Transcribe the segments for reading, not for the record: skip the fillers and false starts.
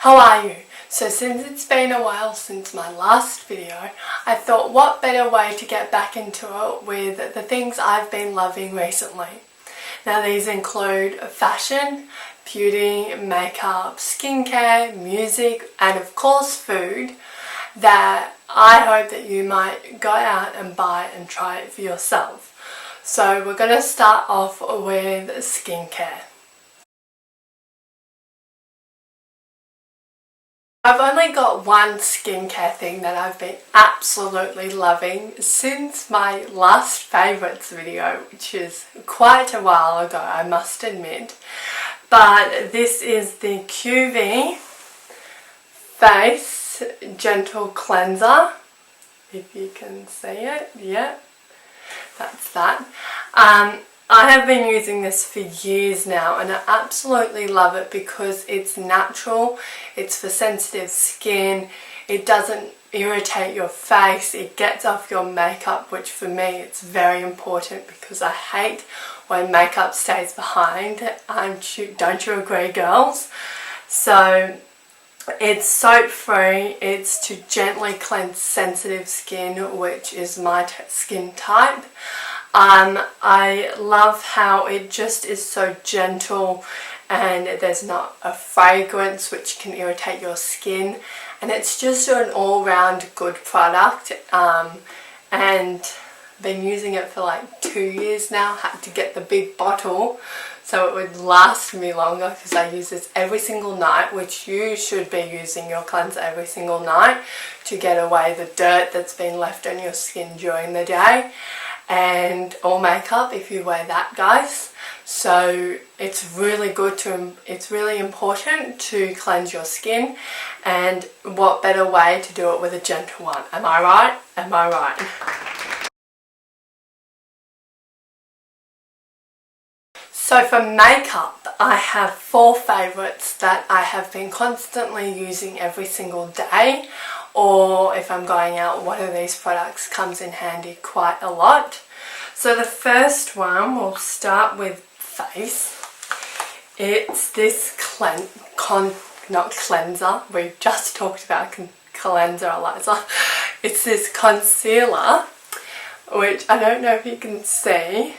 How are you? So since it's been a while since my last video, I thought what better way to get back into it with the things I've been loving recently. Now these include fashion, beauty, makeup, skincare, music, and of course food that I hope that you might go out and buy and try it for yourself. So we're going to start off with skincare. I've only got one skincare thing that I've been absolutely loving since my last favourites video, which is quite a while ago, I must admit. But this is the QV Face Gentle Cleanser, if you can see it. Yeah, that's that. I have been using this for years now and I absolutely love it because it's natural, it's for sensitive skin, it doesn't irritate your face, it gets off your makeup, which for me it's very important because I hate when makeup stays behind. Don't you agree, girls? So it's soap free, it's to gently cleanse sensitive skin, which is my skin type. I love how it just is so gentle and there's not a fragrance which can irritate your skin, and it's just an all-round good product, and been using it for like 2 years now. Had to get the big bottle so it would last me longer because I use this every single night, which you should be using your cleanser every single night to get away the dirt that's been left on your skin during the day. And or makeup if you wear that, guys. So it's really good it's really important to cleanse your skin, and what better way to do it with a gentle one? Am I right? Am I right? So for makeup, I have 4 favourites that I have been constantly using every single day, or if I'm going out, one of these products comes in handy quite a lot. So the first one, we'll start with face. It's this not cleanser, we just talked about cleanser, Eliza. It's this concealer, which I don't know if you can see,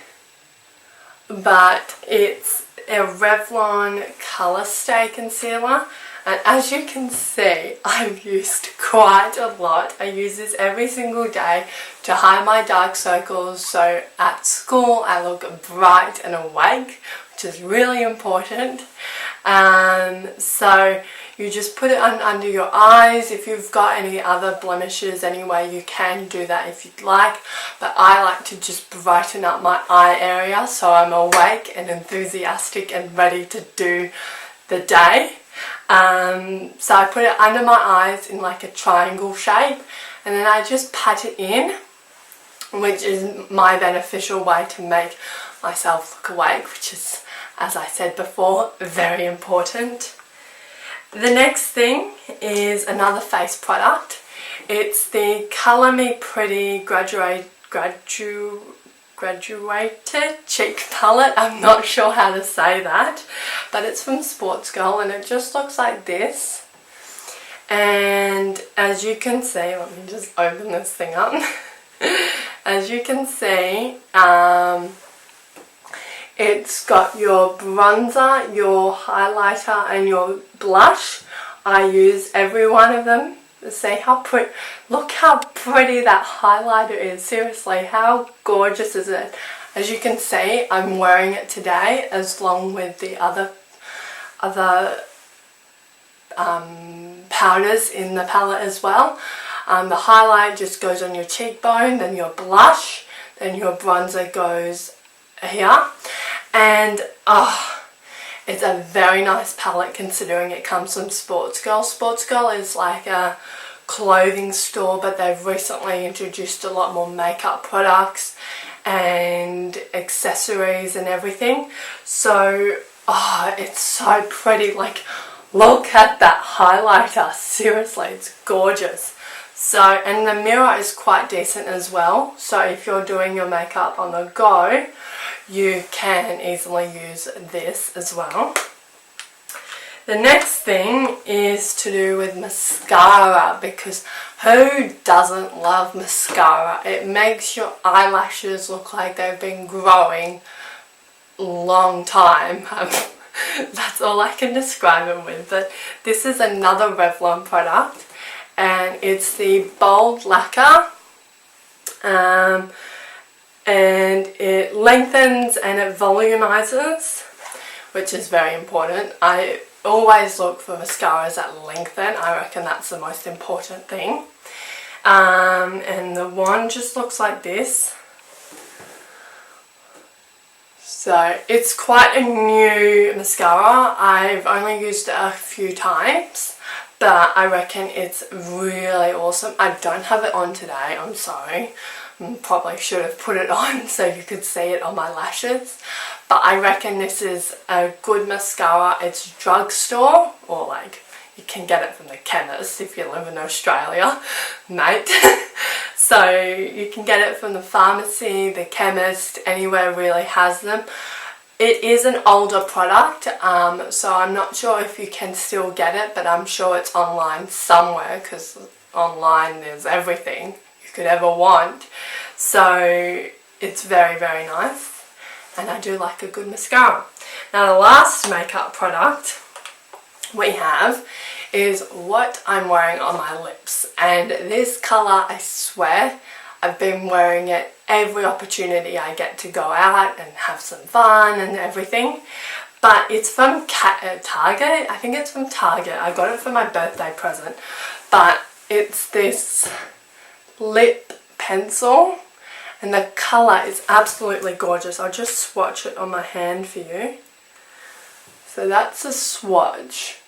but it's a Revlon Colour Stay Concealer, and as you can see, I've used quite a lot. I use this every single day to hide my dark circles, so at school I look bright and awake, which is really important. So you just put it under your eyes. If you've got any other blemishes anyway, you can do that if you'd like, but I like to just brighten up my eye area so I'm awake and enthusiastic and ready to do the day. So I put it under my eyes in like a triangle shape, and then I just pat it in, which is my beneficial way to make myself look awake, which is, as I said before, very important. The next thing is another face product. It's the Colour Me Pretty Graduated cheek palette. I'm not sure how to say that, but it's from Sports Girl and it just looks like this. And as you can see, let me just open this thing up. As you can see, it's got your bronzer, your highlighter and your blush. I use every one of them. See how pretty, look how pretty that highlighter is. Seriously, how gorgeous is it? As you can see, I'm wearing it today as long with the other powders in the palette as well. The highlight just goes on your cheekbone, then your blush, then your bronzer goes here, and it's a very nice palette considering it comes from Sports Girl. Sports Girl is like a clothing store, but they've recently introduced a lot more makeup products and accessories and everything. So, it's so pretty. Like, look at that highlighter. Seriously, it's gorgeous. So, and the mirror is quite decent as well. So if you're doing your makeup on the go, you can easily use this as well. The next thing is to do with mascara, because who doesn't love mascara? It makes your eyelashes look like they've been growing a long time. That's all I can describe it with. But this is another Revlon product, and it's the Bold Lacquer, and it lengthens and it volumizes, which is very important. I always look for mascaras that lengthen. I reckon that's the most important thing. And the wand just looks like this. So it's quite a new mascara. I've only used it a few times, but I reckon it's really awesome. I don't have it on today, I'm sorry. Probably should have put it on so you could see it on my lashes. But I reckon this is a good mascara. It's drugstore, or like you can get it from the chemist if you live in Australia, mate. So you can get it from the pharmacy, the chemist, anywhere really has them. It is an older product, so I'm not sure if you can still get it, but I'm sure it's online somewhere, because online there's everything you could ever want. So it's very, very nice, and I do like a good mascara. Now the last makeup product we have is what I'm wearing on my lips, and this colour, I swear, I've been wearing it every opportunity I get to go out and have some fun and everything. But it's from Target. I think it's from Target. I got it for my birthday present. But it's this lip pencil, and the colour is absolutely gorgeous. I'll just swatch it on my hand for you. So that's a swatch.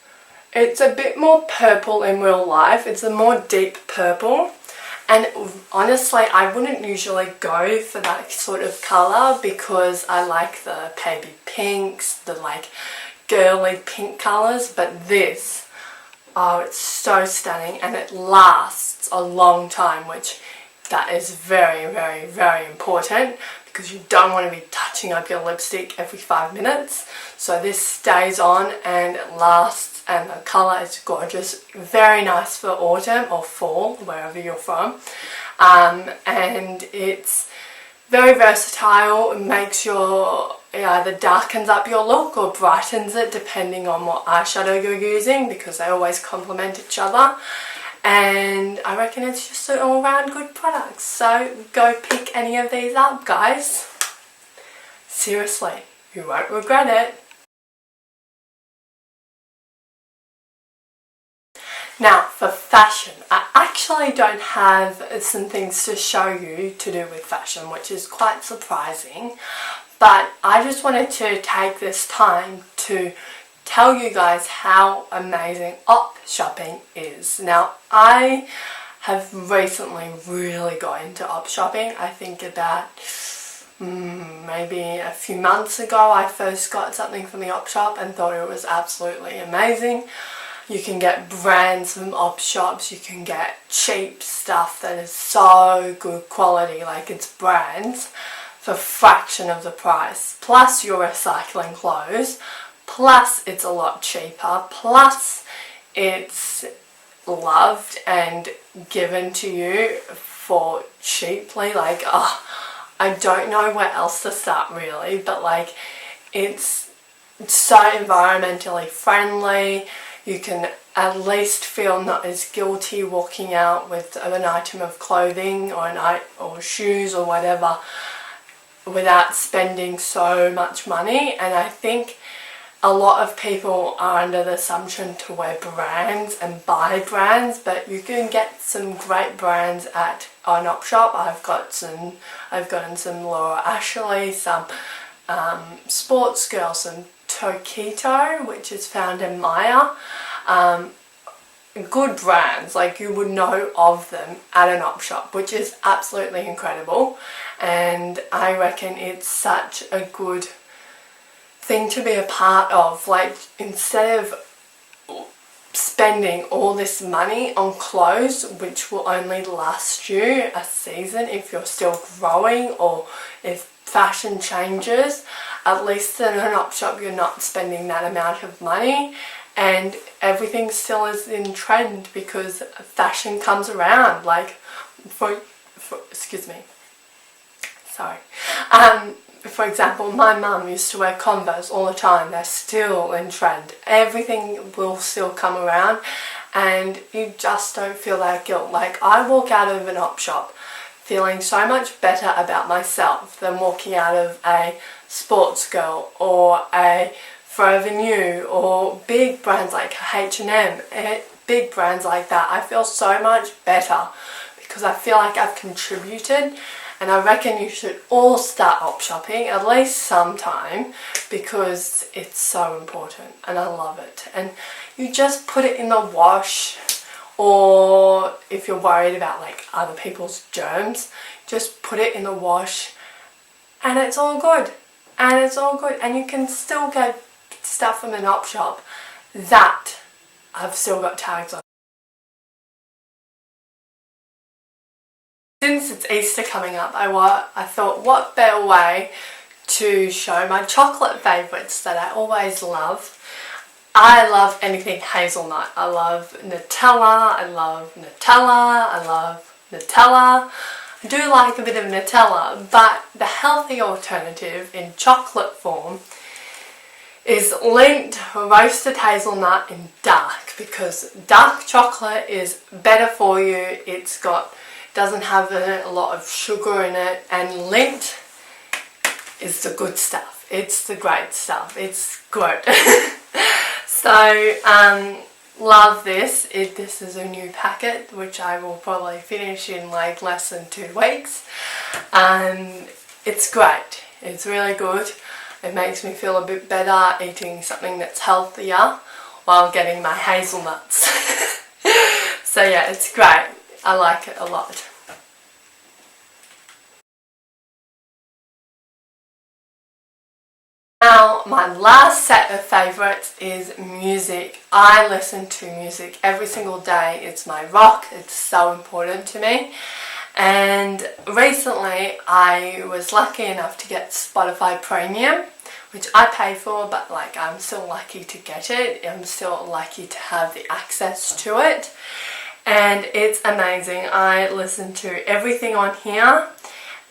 It's a bit more purple in real life. It's a more deep purple. And honestly, I wouldn't usually go for that sort of colour, because I like the baby pinks, the like girly pink colours. But this, oh, it's so stunning, and it lasts a long time, which that is very, very, very important, because you don't want to be touching up your lipstick every 5 minutes. So this stays on and it lasts, and the colour is gorgeous. Very nice for autumn or fall, wherever you're from. And it's very versatile. It makes your, it either darkens up your look or brightens it, depending on what eyeshadow you're using, because they always complement each other. And I reckon it's just an all-round good product. So go pick any of these up, guys. Seriously, you won't regret it. Now for fashion, I actually don't have some things to show you to do with fashion, which is quite surprising. But I just wanted to take this time to tell you guys how amazing op shopping is. Now, I have recently really got into op shopping. I think about maybe a few months ago I first got something from the op shop and thought it was absolutely amazing. You can get brands from op shops, you can get cheap stuff that is so good quality, like it's brands, for a fraction of the price. Plus you're recycling clothes. Plus it's a lot cheaper, plus it's loved and given to you for cheaply. Like, oh, I don't know where else to start really, but like it's so environmentally friendly. You can at least feel not as guilty walking out with an item of clothing or shoes or whatever without spending so much money. And I think a lot of people are under the assumption to wear brands and buy brands, but you can get some great brands at an op shop. I've gotten some Laura Ashley, some Sports Girl, some Tokito, which is found in Myer. Good brands, like you would know of them at an op shop, which is absolutely incredible. And I reckon it's such a good thing to be a part of. Like, instead of spending all this money on clothes which will only last you a season if you're still growing or if fashion changes, at least in an op shop you're not spending that amount of money and everything still is in trend because fashion comes around. Like excuse me, sorry. For example, my mum used to wear Converse all the time. They're still in trend. Everything will still come around, and you just don't feel that guilt. Like, I walk out of an op shop feeling so much better about myself than walking out of a Sports Girl or a Forever New or big brands like H&M, big brands like that. I feel so much better because I feel like I've contributed. And I reckon you should all start op shopping at least sometime because it's so important and I love it. And you just put it in the wash, or if you're worried about like other people's germs, just put it in the wash and it's all good. And it's all good. And you can still get stuff from an op shop that I've still got tags on. Since it's Easter coming up, I thought what better way to show my chocolate favourites that I always love. I love anything hazelnut. I love Nutella, I love Nutella, I love Nutella. I do like a bit of Nutella, but the healthy alternative in chocolate form is Lindt roasted hazelnut in dark, because dark chocolate is better for you. Doesn't have a lot of sugar in it, and Lindt is the good stuff. It's the great stuff. It's good. So, love this. This is a new packet, which I will probably finish in like less than 2 weeks. It's great. It's really good. It makes me feel a bit better eating something that's healthier while getting my hazelnuts. So yeah, it's great. I like it a lot. Now, my last set of favourites is music. I listen to music every single day. It's my rock. It's so important to me. And recently I was lucky enough to get Spotify Premium, which I pay for, but like I'm still lucky to get it. I'm still lucky to have the access to it. And it's amazing. I listen to everything on here,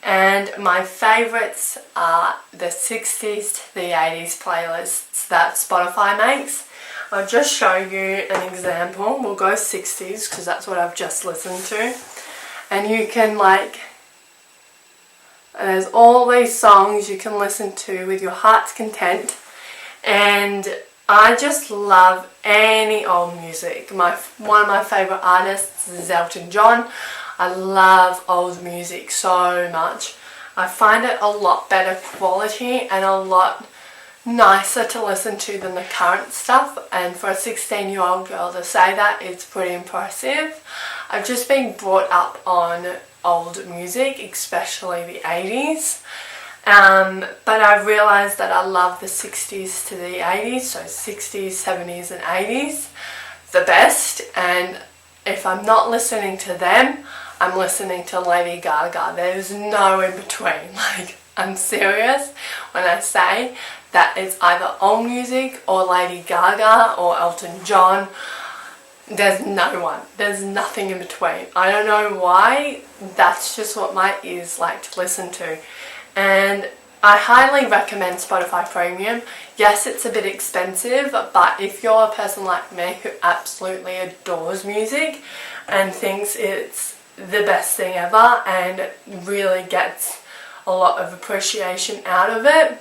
and my favourites are the 60s to the 80s playlists that Spotify makes. I'll just show you an example. We'll go 60s because that's what I've just listened to. And you can there's all these songs you can listen to with your heart's content. And I just love any old music. One of my favourite artists is Elton John. I love old music so much. I find it a lot better quality and a lot nicer to listen to than the current stuff. And for a 16-year-old girl to say that, it's pretty impressive. I've just been brought up on old music, especially the 80s. But I've realised that I love the 60s to the 80s, so 60s, 70s and 80s the best. And if I'm not listening to them, I'm listening to Lady Gaga. There's no in between. Like, I'm serious when I say that it's either old music or Lady Gaga or Elton John. There's no one. There's nothing in between. I don't know why. That's just what my ears like to listen to. And I highly recommend Spotify Premium. Yes, it's a bit expensive, but if you're a person like me who absolutely adores music and thinks it's the best thing ever and really gets a lot of appreciation out of it,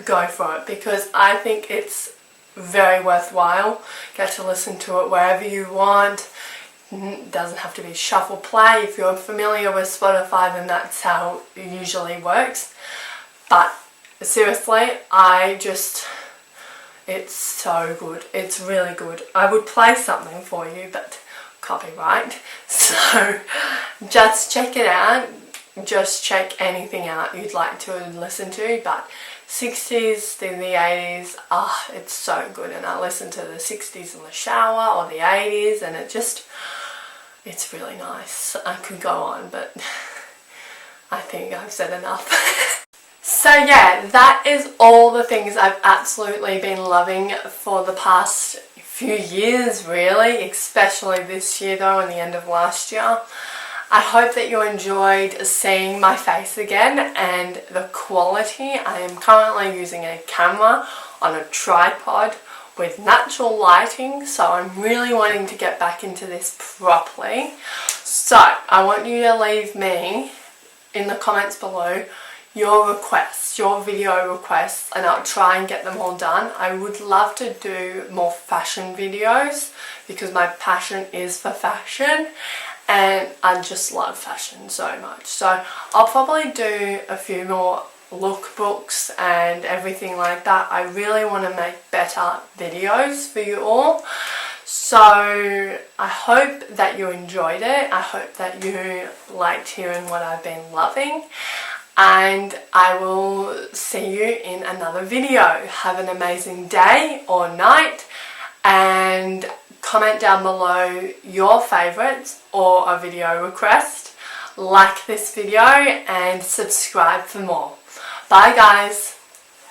go for it, because I think it's very worthwhile. Get to listen to it wherever you want. It doesn't have to be shuffle play. If you're familiar with Spotify, then that's how it usually works. But seriously, it's so good. It's really good. I would play something for you, but copyright. So just check it out. Just check anything out you'd like to listen to. But 60s to the 80s, it's so good. And I listen to the 60s in the shower or the 80s, and it's really nice. I could go on, but I think I've said enough. So yeah, that is all the things I've absolutely been loving for the past few years really, especially this year though and the end of last year. I hope that you enjoyed seeing my face again and the quality. I am currently using a camera on a tripod with natural lighting, so I'm really wanting to get back into this properly. So I want you to leave me in the comments below your requests, your video requests, and I'll try and get them all done. I would love to do more fashion videos because my passion is for fashion and I just love fashion so much. So I'll probably do a few more lookbooks and everything like that. I really want to make better videos for you all. So I hope that you enjoyed it. I hope that you liked hearing what I've been loving. And I will see you in another video. Have an amazing day or night, and comment down below your favourites or a video request. Like this video and subscribe for more. Bye guys.